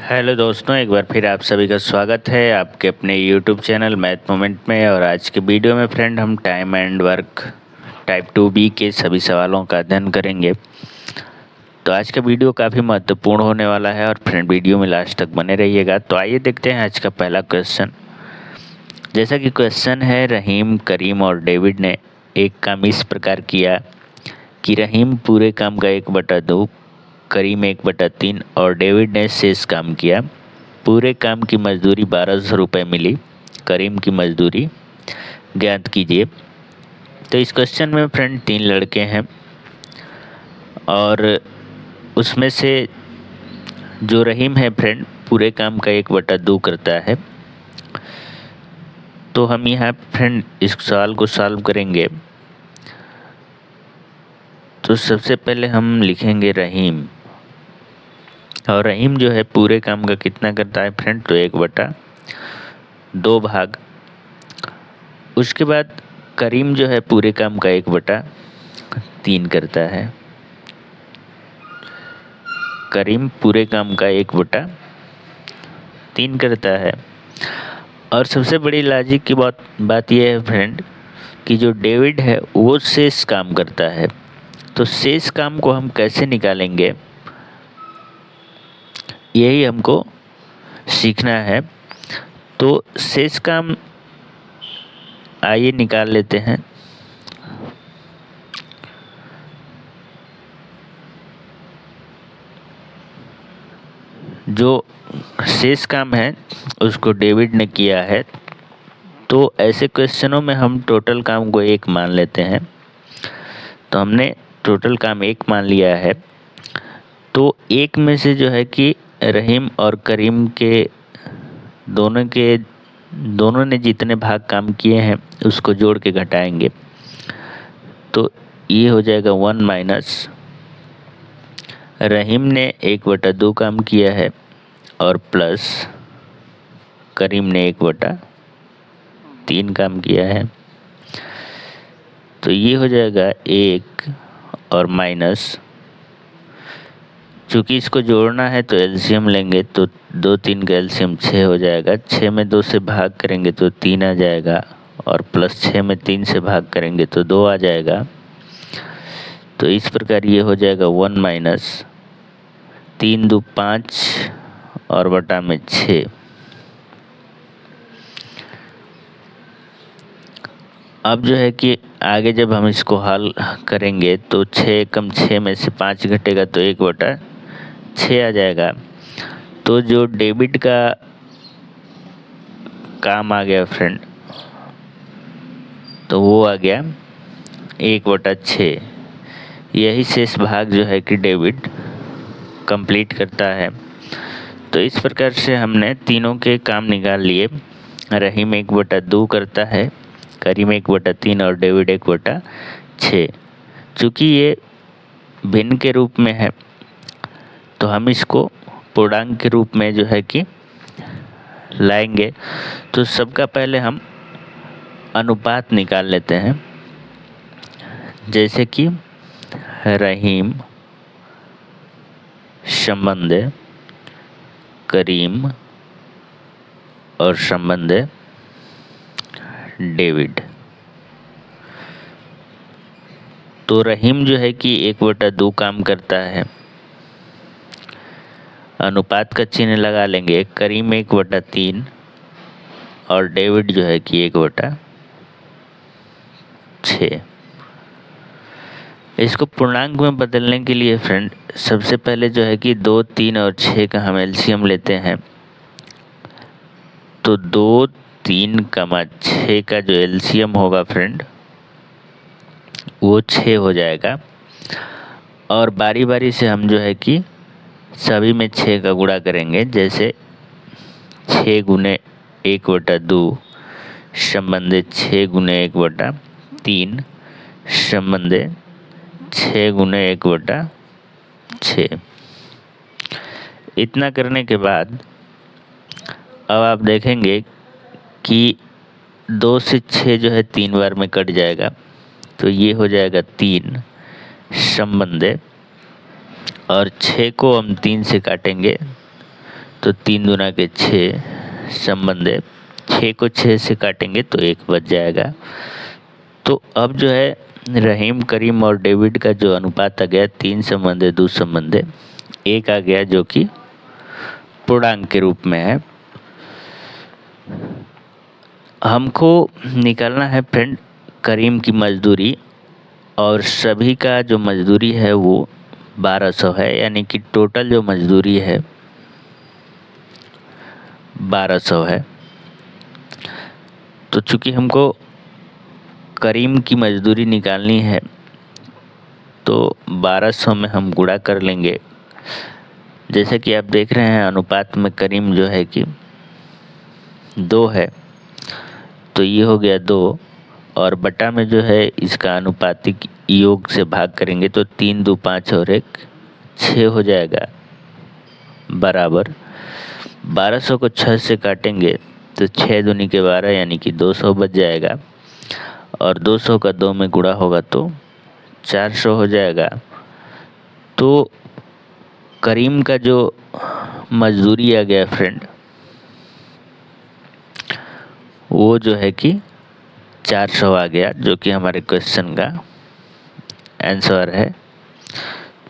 Hello दोस्तों, एक बार फिर आप सभी का स्वागत है आपके अपने यूट्यूब चैनल मैथ मोमेंट में। और आज के वीडियो में फ्रेंड हम time and work type 2B के सभी सवालों का अध्ययन करेंगे। तो आज का वीडियो काफ़ी महत्वपूर्ण होने वाला है और फ्रेंड वीडियो में लास्ट तक बने रहिएगा। तो आइए देखते हैं आज का पहला क्वेश्चन। जैसा कि क्वेश्चन है, रहीम, करीम और डेविड ने एक काम इस प्रकार किया कि रहीम पूरे काम का 1/2, करीम 1/3 और डेविड ने शेष काम किया। पूरे काम की मजदूरी 1200 रुपये मिली। करीम की मजदूरी ज्ञात कीजिए। तो इस क्वेश्चन में फ्रेंड 3 लड़के हैं और उसमें से जो रहीम है फ्रेंड पूरे काम का 1/2 करता है। तो हम यहाँ फ्रेंड इस सवाल को सॉल्व करेंगे। तो सबसे पहले हम लिखेंगे रहीम, और रहीम जो है पूरे काम का कितना करता है फ्रेंड, तो 1/2 भाग। उसके बाद करीम जो है पूरे काम का 1/3 करता है। करीम पूरे काम का 1/3 करता है। और सबसे बड़ी लॉजिक की बात यह है फ्रेंड कि जो डेविड है वो शेष काम करता है। तो शेष काम को हम कैसे निकालेंगे, यही हमको सीखना है। तो शेष काम आइए निकाल लेते हैं। जो शेष काम है उसको डेविड ने किया है। तो ऐसे क्वेश्चनों में हम टोटल काम को 1 मान लेते हैं। तो हमने टोटल काम 1 मान लिया है। तो 1 में से जो है कि रहीम और करीम के दोनों ने जितने भाग काम किए हैं उसको जोड़ के घटाएंगे। तो ये हो जाएगा 1 माइनस रहीम ने 1/2 काम किया है और प्लस करीम ने 1/3 काम किया है। तो ये हो जाएगा 1 और माइनस, चूँकि इसको जोड़ना है तो एलसीएम लेंगे। तो 2 3 का एलसीएम 6 हो जाएगा। 6 में 2 से भाग करेंगे तो 3 आ जाएगा, और प्लस 6 में 3 से भाग करेंगे तो 2 आ जाएगा। तो इस प्रकार ये हो जाएगा 1 माइनस 3 2 5 और बटा में 6। अब जो है कि आगे जब हम इसको हल करेंगे तो 6 कम 6 में से 5 घटेगा तो 1/6 आ जाएगा। तो जो डेबिट का काम आ गया फ्रेंड, तो वो आ गया 1/6। यही शेष भाग जो है कि डेबिट कंप्लीट करता है। तो इस प्रकार से हमने तीनों के काम निकाल लिए। रहीम 1/2 करता है, करीम 1/3 और डेविड 1/6। चूँकि ये भिन्न के रूप में है तो हम इसको पूर्णांक के रूप में जो है कि लाएंगे। तो सबका पहले हम अनुपात निकाल लेते हैं। जैसे कि रहीम संबंध करीम और संबंध डेविड। तो रहीम जो है कि 1/2 काम करता है, अनुपात का चिन्ह लगा लेंगे। करीम 1/3 और डेविड जो है कि 1/6। इसको पूर्णांक में बदलने के लिए फ्रेंड सबसे पहले जो है कि 2 3 और 6 का हम एलसीएम लेते हैं। तो 2 3 कमा 6 का जो एलसीएम होगा फ्रेंड वो 6 हो जाएगा। और बारी बारी से हम जो है कि सभी में 6 का गुणा करेंगे। जैसे 6 गुने 1/2 संबंध 6 गुने 1/3 संबंध 6 गुने 1/6। इतना करने के बाद अब आप देखेंगे कि 2 से 6 जो है 3 बार में कट जाएगा। तो ये हो जाएगा 3 संबंध, और 6 को हम 3 से काटेंगे तो 3 दूना के 6 संबंध है, 6 को 6 से काटेंगे तो 1 बच जाएगा। तो अब जो है रहीम, करीम और डेविड का जो अनुपात आ गया 3 संबंध है 2 संबंध है 1 आ गया, जो कि पूर्णांक के रूप में है। हमको निकालना है फ्रेंड करीम की मजदूरी, और सभी का जो मजदूरी है वो 1200 है, यानी कि टोटल जो मजदूरी है 1200 है। तो चूंकि हमको करीम की मजदूरी निकालनी है तो 1200 में हम गुणा कर लेंगे। जैसे कि आप देख रहे हैं अनुपात में करीम जो है कि 2 है, तो ये हो गया 2, और बटा में जो है इसका अनुपातिक योग से भाग करेंगे तो 3 2 5 और 1 6 हो जाएगा, बराबर 1200 को 6 से काटेंगे तो 6 दूनी के 12 यानी कि 200 बच जाएगा, और 200 का 2 में गुणा होगा तो 400 हो जाएगा। तो करीम का जो मजदूरी आ गया फ्रेंड वो जो है कि 400 आ गया, जो कि हमारे क्वेश्चन का आंसर है।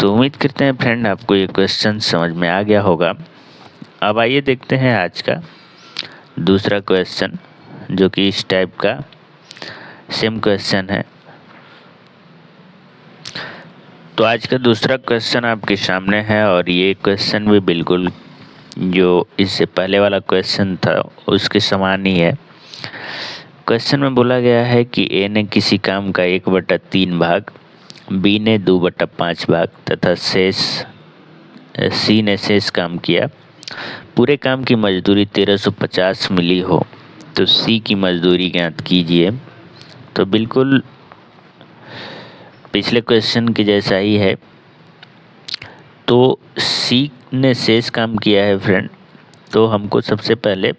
तो उम्मीद करते हैं फ्रेंड आपको ये क्वेश्चन समझ में आ गया होगा। अब आइए देखते हैं आज का दूसरा क्वेश्चन, जो कि इस टाइप का सेम क्वेश्चन है। तो आज का दूसरा क्वेश्चन आपके सामने है, और ये क्वेश्चन भी बिल्कुल जो इससे पहले वाला क्वेश्चन था उसके समान ही है। क्वेश्चन में बोला गया है कि ए ने किसी काम का 1/3 भाग, बी ने 2/5 भाग तथा सी ने शेष काम किया। पूरे काम की मजदूरी 1350 मिली हो तो सी की मजदूरी ज्ञात कीजिए। तो बिल्कुल पिछले क्वेश्चन के जैसा ही है। तो सी ने शेष काम किया है फ्रेंड, तो हमको सबसे पहले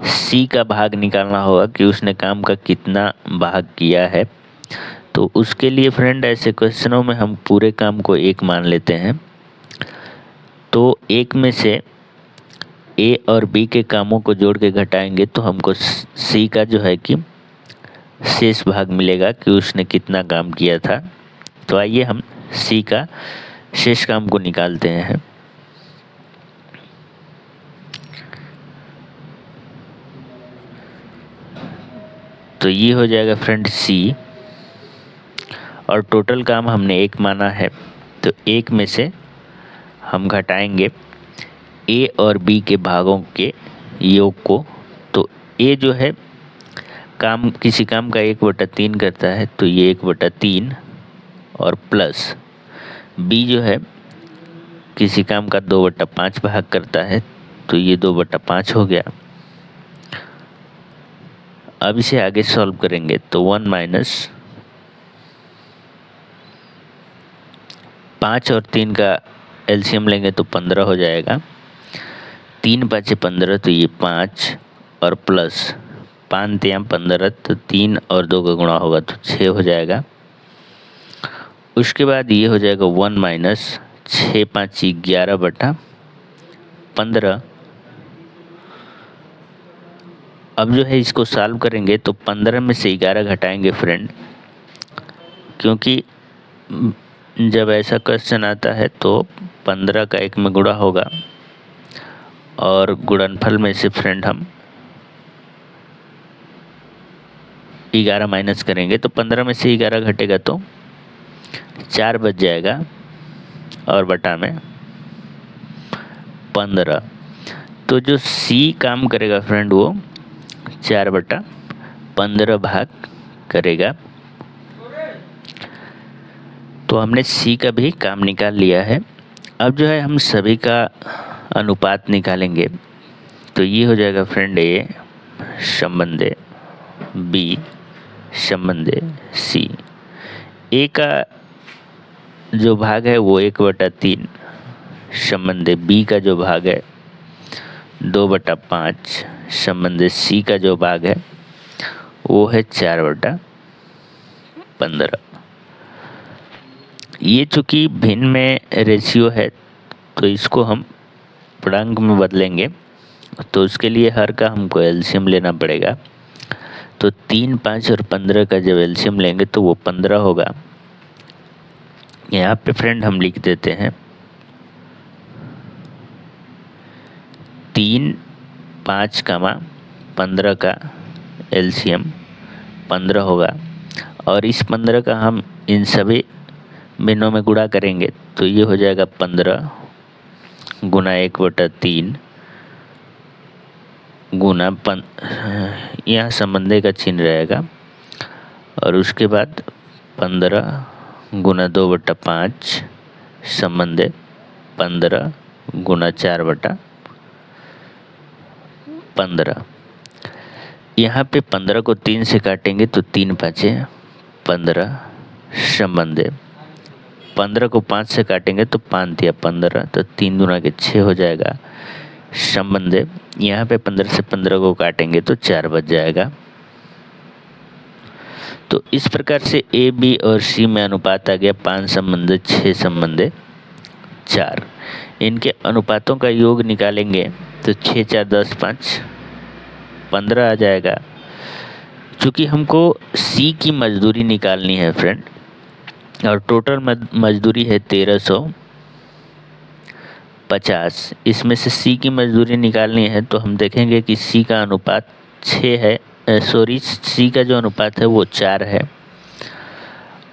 सी का भाग निकालना होगा कि उसने काम का कितना भाग किया है। तो उसके लिए फ्रेंड ऐसे क्वेश्चनों में हम पूरे काम को 1 मान लेते हैं। तो 1 में से ए और बी के कामों को जोड़ के घटाएंगे तो हमको सी का जो है कि शेष भाग मिलेगा कि उसने कितना काम किया था। तो आइए हम सी का शेष काम को निकालते हैं। तो ये हो जाएगा फ्रेंड सी, और टोटल काम हमने 1 माना है तो 1 में से हम घटाएंगे ए और बी के भागों के योग को। तो ए जो है काम किसी काम का 1/3 करता है तो ये 1/3, और प्लस बी जो है किसी काम का 2/5 भाग करता है तो ये 2/5 हो गया। अब इसे आगे सॉल्व करेंगे तो 1 माइनस 5 और 3 का एलसीएम लेंगे तो 15 हो जाएगा। 3 5 15 तो ये 5, और प्लस 5 3 15 तो 3 और 2 का गुणा होगा तो 6 हो जाएगा। उसके बाद ये हो जाएगा 1 माइनस 6 5 11/15। अब जो है इसको सॉल्व करेंगे तो 15 में से 11 घटाएंगे फ्रेंड, क्योंकि जब ऐसा क्वेश्चन आता है तो 15 का 1 में गुणा होगा, और गुणनफल में से फ्रेंड हम 11 माइनस करेंगे तो 15 में से 11 घटेगा तो 4 बच जाएगा, और बटा में 15। तो जो सी काम करेगा फ्रेंड वो 4/15 भाग करेगा। तो हमने सी का भी काम निकाल लिया है। अब जो है हम सभी का अनुपात निकालेंगे। तो ये हो जाएगा फ्रेंड ए संबंधे बी संबंधे सी। ए का जो भाग है वो 1/3 संबंधे बी का जो भाग है 2/5 संबंधे सी का जो भाग है वो है 4/15। ये चूँकि भिन्न में रेशियो है तो इसको हम पूर्णांक में बदलेंगे तो उसके लिए हर का हमको एलसीएम लेना पड़ेगा। तो 3, 5 और 15 का जब एलसीएम लेंगे तो वो 15 होगा। यहाँ पे फ्रेंड हम लिख देते हैं 3, 5, 15 का एलसीएम 15 होगा और इस 15 का हम इन सभी बिनों में गुणा करेंगे तो ये हो जाएगा 15 गुना 1/3 गुना यहाँ संबंधे का चिन्ह रहेगा और उसके बाद 15 गुना 2/5 संबंधे 15 गुना 4/15। यहाँ पे 15 को 3 से काटेंगे तो 3 5 15 संबंधे 15 को 5 से काटेंगे तो 5 दिया 15 तो 3 दूना के 6 हो जाएगा संबंधे। यहाँ पे 15 से 15 को काटेंगे तो 4 बच जाएगा। तो इस प्रकार से ए, बी और सी में अनुपात आ गया 5 संबंधे 6 संबंधे 4। इनके अनुपातों का योग निकालेंगे तो 6 4 10 5 15 आ जाएगा। चूँकि हमको सी की मजदूरी निकालनी है फ्रेंड और टोटल मजदूरी है 1350, इसमें से सी की मजदूरी निकालनी है तो हम देखेंगे कि सी का अनुपात 6 है, सी का जो अनुपात है वो 4 है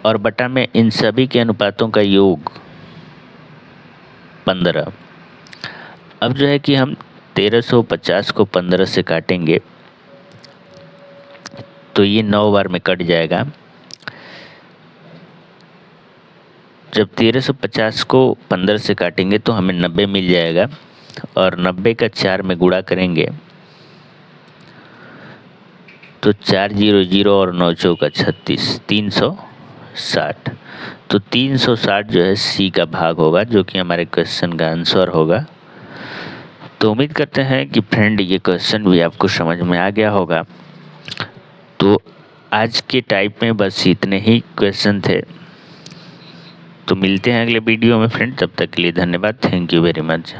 और बटा में इन सभी के अनुपातों का योग 15। अब जो है कि हम 1350 को 15 से काटेंगे तो ये 9 बार में कट जाएगा। जब 1350 को 15 से काटेंगे तो हमें 90 मिल जाएगा और 90 का 4 में गुणा करेंगे तो 4 0 0 और 9 चौका 36 360। तो 360 जो है सी का भाग होगा जो कि हमारे क्वेश्चन का आंसर होगा। तो उम्मीद करते हैं कि फ्रेंड ये क्वेश्चन भी आपको समझ में आ गया होगा। तो आज के टाइप में बस इतने ही क्वेश्चन थे। तो मिलते हैं अगले वीडियो में फ्रेंड, तब तक के लिए धन्यवाद। Thank you very much.